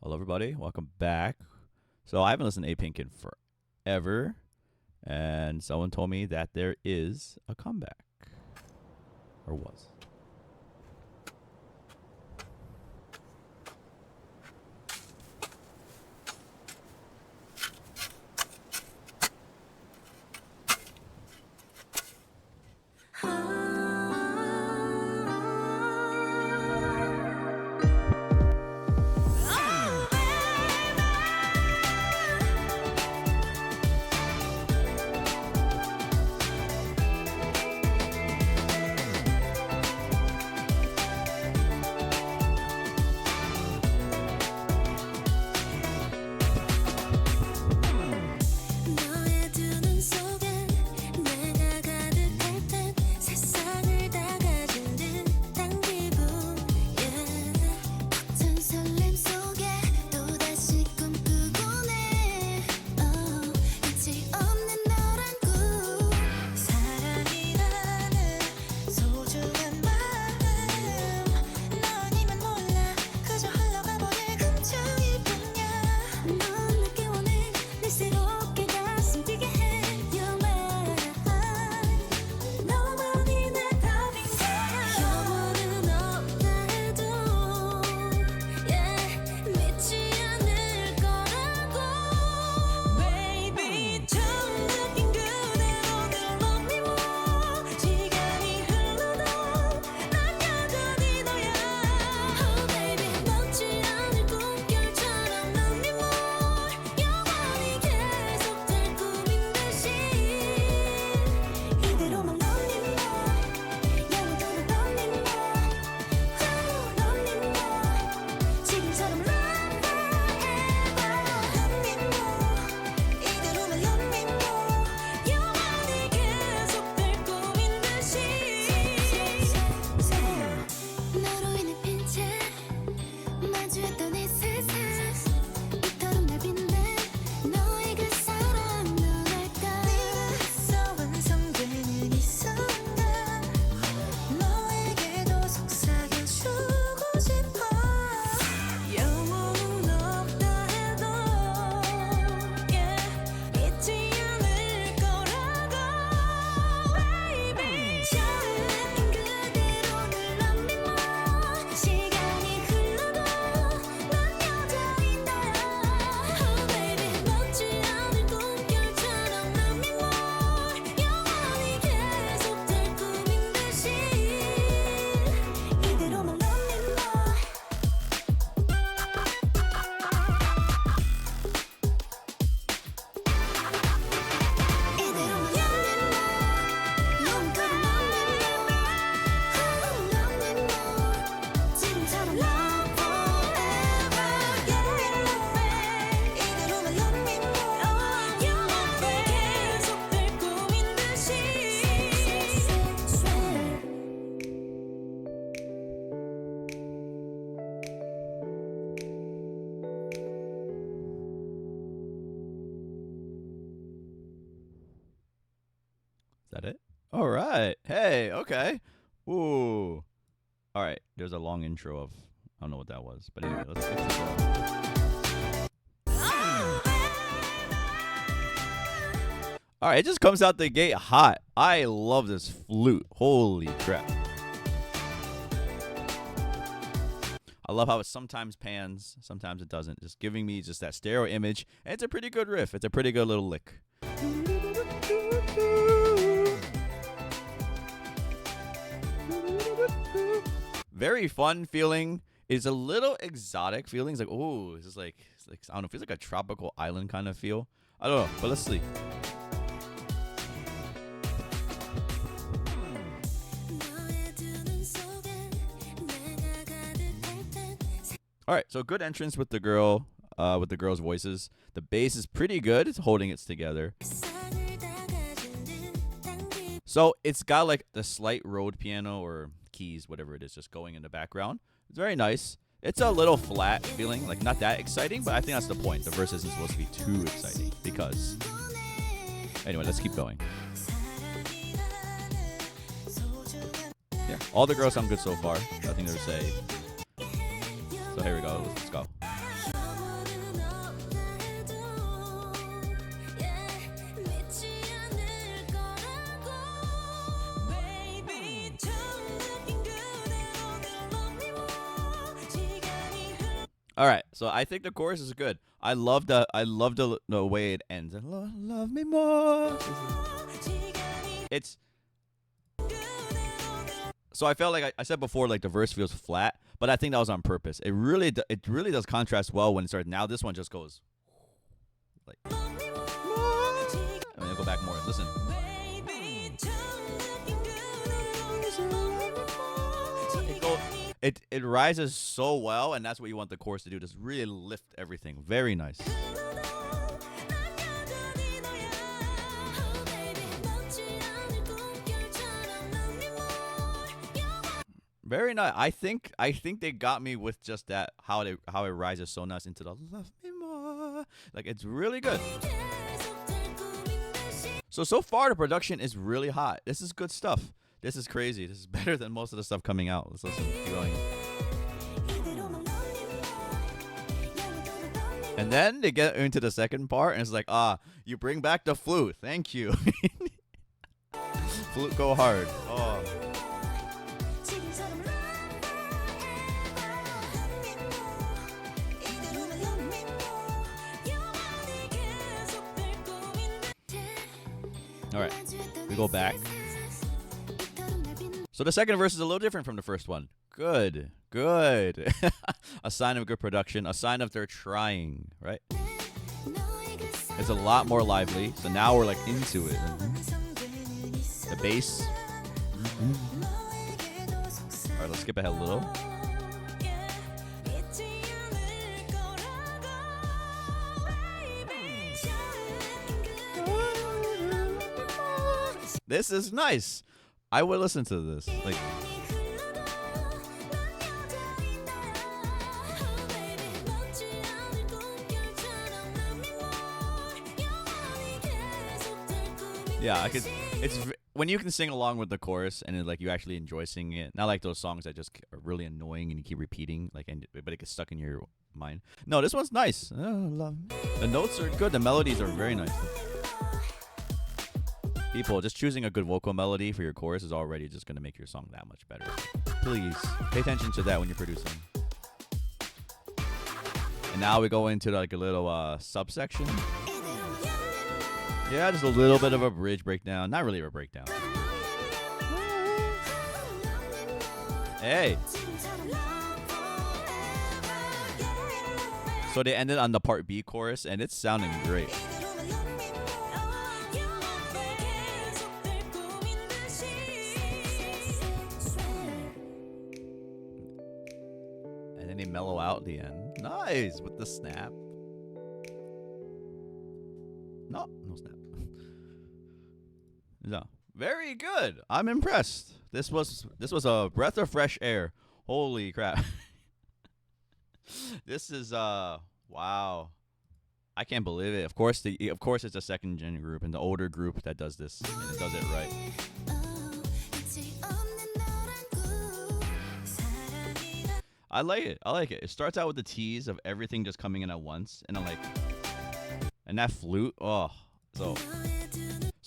Hello, everybody. Welcome back. So I haven't listened to Apink in forever, and someone told me that there is a comeback, or was. Is that it? All right. Hey, okay. Ooh. All right. There's a long intro of, I don't know what that was. But anyway, let's get this All right. It just comes out the gate hot. I love this flute. Holy crap. I love how it sometimes pans, sometimes it doesn't. Just giving me just that stereo image. And it's a pretty good riff. It's a pretty good little lick. Very fun feeling. It's a little exotic feeling. It's like, oh, this is like, it's like, I don't know, it feels like a tropical island kind of feel. I don't know, but let's see. All right, so good entrance with the girl, with the girls' voices. The bass is pretty good. It's holding it together. So it's got like the slight Rode piano or keys, whatever it is, just going in the background. It's very nice. It's a little flat feeling, like not that exciting, but I think that's the point. The verse isn't supposed to be too exciting because... Anyway, let's keep going. Yeah, all the girls sound good so far. Nothing to say. So here we go. Let's go. All right, so I think the chorus is good. I love the way it ends. Love me more. It's so I felt like I said before, like the verse feels flat, but I think that was on purpose. It really does contrast well when it starts. Now this one just goes like. I mean, I'll go back more. Listen. It rises so well, and that's what you want the chorus to do. Just really lift everything. Very nice. Very nice. I think they got me with just that how it rises so nice into the love me more. Like it's really good. So far the production is really hot. This is good stuff. This is crazy. This is better than most of the stuff coming out. Let's listen. Keep going. And then they get into the second part, and it's like, you bring back the flute. Thank you. Flute go hard. Oh. All right, we go back. So the second verse is a little different from the first one. Good. A sign of good production, a sign of they're trying, right? It's a lot more lively. So now we're like into it. The bass. All right, let's skip ahead a little. This is nice. I would listen to this. Like, yeah, I could. It's when you can sing along with the chorus and like you actually enjoy singing it. Not like those songs that just are really annoying and you keep repeating, like, but it gets stuck in your mind. No, this one's nice. The notes are good. The melodies are very nice. People, just choosing a good vocal melody for your chorus is already just going to make your song that much better. Please pay attention to that when you're producing. And now we go into like a little subsection. Yeah, just a little bit of a bridge breakdown. Not really a breakdown. Hey. So they ended on the part B chorus, and it's sounding great. They mellow out at the end. Nice with the snap. No snap. No, very good. I'm impressed. This was a breath of fresh air. Holy crap! This is wow. I can't believe it. Of course it's a second gen group and the older group that does this and it does it right. I like it. It starts out with the tease of everything just coming in at once, and and that flute. Oh, so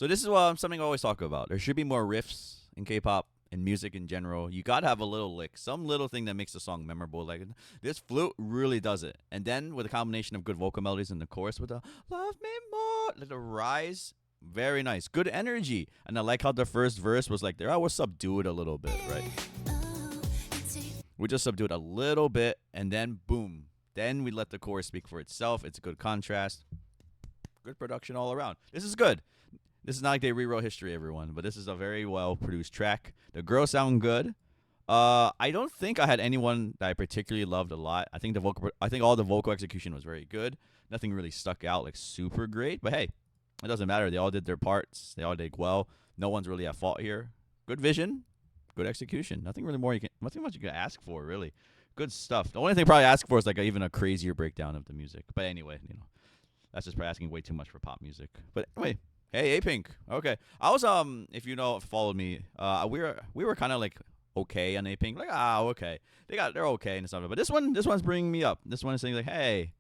this is something I always talk about. There should be more riffs in K-pop and music in general. You gotta have a little lick, some little thing that makes the song memorable. Like this flute really does it. And then with a combination of good vocal melodies in the chorus with the "Love Me More," like the rise, very nice, good energy. And I like how the first verse was like there. I was subdued a little bit, right? We just subdued a little bit, and then boom. Then we let the chorus speak for itself. It's a good contrast. Good production all around. This is good. This is not like they rewrote history, everyone, but this is a very well-produced track. The girls sound good. I don't think I had anyone that I particularly loved a lot. I think all the vocal execution was very good. Nothing really stuck out like super great, but hey, it doesn't matter. They all did their parts. They all did well. No one's really at fault here. Good vision. Good execution. Nothing much you can ask for, really. Good stuff. The only thing probably ask for is like even a crazier breakdown of the music. But anyway, that's just probably asking way too much for pop music. But anyway, hey, Apink. Okay, I was if you followed me, we were kind of like okay on Apink, like okay, they're okay and stuff. But this one's bringing me up. This one is saying like, hey,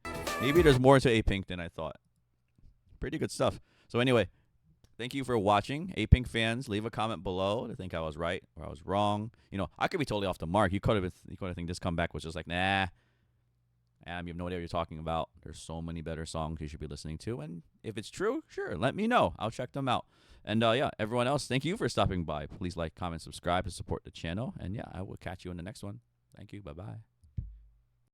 maybe there's more to Apink than I thought. Pretty good stuff. So anyway. Thank you for watching. Apink fans, leave a comment below to think I was right or I was wrong. I could be totally off the mark. You could have think this comeback was just like, nah. am. You have no idea what you're talking about. There's so many better songs you should be listening to. And if it's true, sure, let me know. I'll check them out. And yeah, everyone else, thank you for stopping by. Please like, comment, subscribe to support the channel. And yeah, I will catch you in the next one. Thank you. Bye-bye.